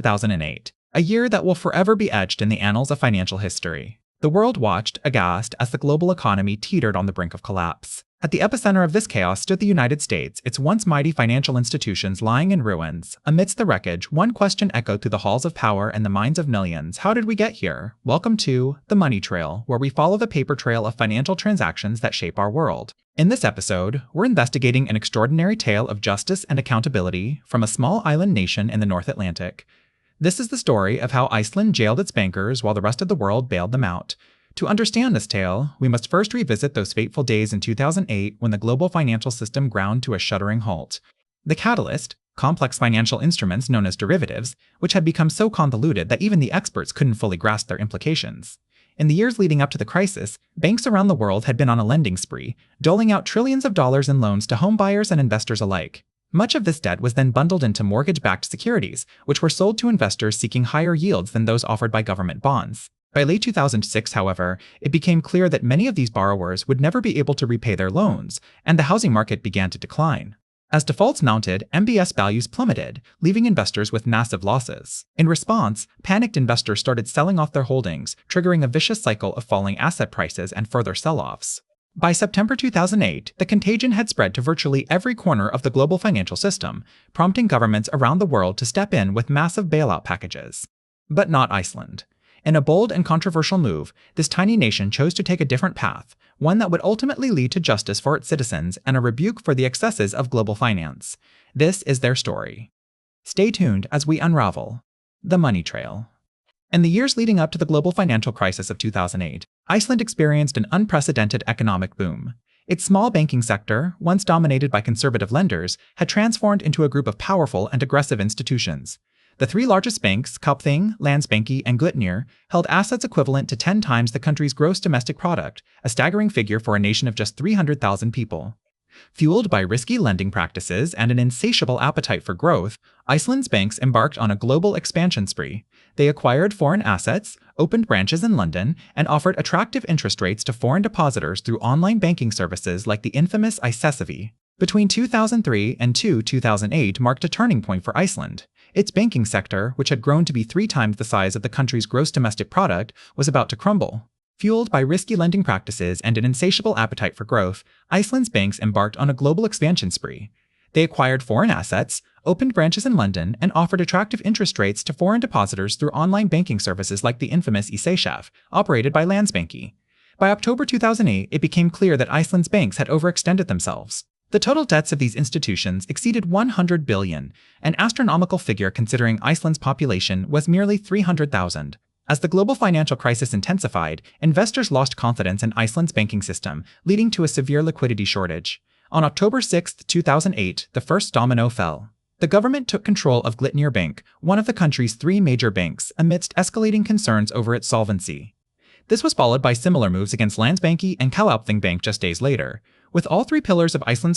2008, a year that will forever be etched in the annals of financial history. The world watched, aghast, as the global economy teetered on the brink of collapse. At the epicenter of this chaos stood the United States, its once mighty financial institutions lying in ruins. Amidst the wreckage, one question echoed through the halls of power and the minds of millions: how did we get here? Welcome to The Money Trail, where we follow the paper trail of financial transactions that shape our world. In this episode, we're investigating an extraordinary tale of justice and accountability from a small island nation in the North Atlantic. This is the story of how Iceland jailed its bankers while the rest of the world bailed them out. To understand this tale, we must first revisit those fateful days in 2008 when the global financial system ground to a shuddering halt. The catalyst, complex financial instruments known as derivatives, which had become so convoluted that even the experts couldn't fully grasp their implications. In the years leading up to the crisis, banks around the world had been on a lending spree, doling out trillions of dollars in loans to home buyers and investors alike. Much of this debt was then bundled into mortgage-backed securities, which were sold to investors seeking higher yields than those offered by government bonds. By late 2006, however, it became clear that many of these borrowers would never be able to repay their loans, and the housing market began to decline. As defaults mounted, MBS values plummeted, leaving investors with massive losses. In response, panicked investors started selling off their holdings, triggering a vicious cycle of falling asset prices and further sell-offs. By September 2008, the contagion had spread to virtually every corner of the global financial system, prompting governments around the world to step in with massive bailout packages. But not Iceland. In a bold and controversial move, this tiny nation chose to take a different path, one that would ultimately lead to justice for its citizens and a rebuke for the excesses of global finance. This is their story. Stay tuned as we unravel The Money Trail. In the years leading up to the global financial crisis of 2008, Iceland experienced an unprecedented economic boom. Its small banking sector, once dominated by conservative lenders, had transformed into a group of powerful and aggressive institutions. The three largest banks, Kaupthing, Landsbanki, and Glitnir, held assets equivalent to 10 times the country's gross domestic product, a staggering figure for a nation of just 300,000 people. Fueled by risky lending practices and an insatiable appetite for growth, Iceland's banks embarked on a global expansion spree. They acquired foreign assets, opened branches in London, and offered attractive interest rates to foreign depositors through online banking services like the infamous Iceland. Between 2003 and 2008 marked a turning point for Iceland. Its banking sector, which had grown to be 3 times the size of the country's gross domestic product, was about to crumble. Fueled by risky lending practices and an insatiable appetite for growth, Iceland's banks embarked on a global expansion spree. They acquired foreign assets, opened branches in London, and offered attractive interest rates to foreign depositors through online banking services like the infamous Iceland, operated by Landsbanki. By October 2008, it became clear that Iceland's banks had overextended themselves. The total debts of these institutions exceeded 100 billion, an astronomical figure considering Iceland's population was merely 300,000. As the global financial crisis intensified, investors lost confidence in Iceland's banking system, leading to a severe liquidity shortage. On October 6, 2008, the first domino fell. The government took control of Glitnir Bank, one of the country's 3 major banks, amidst escalating concerns over its solvency. This was followed by similar moves against Landsbanki and Kaupthing Bank just days later. With all 3 pillars of Iceland's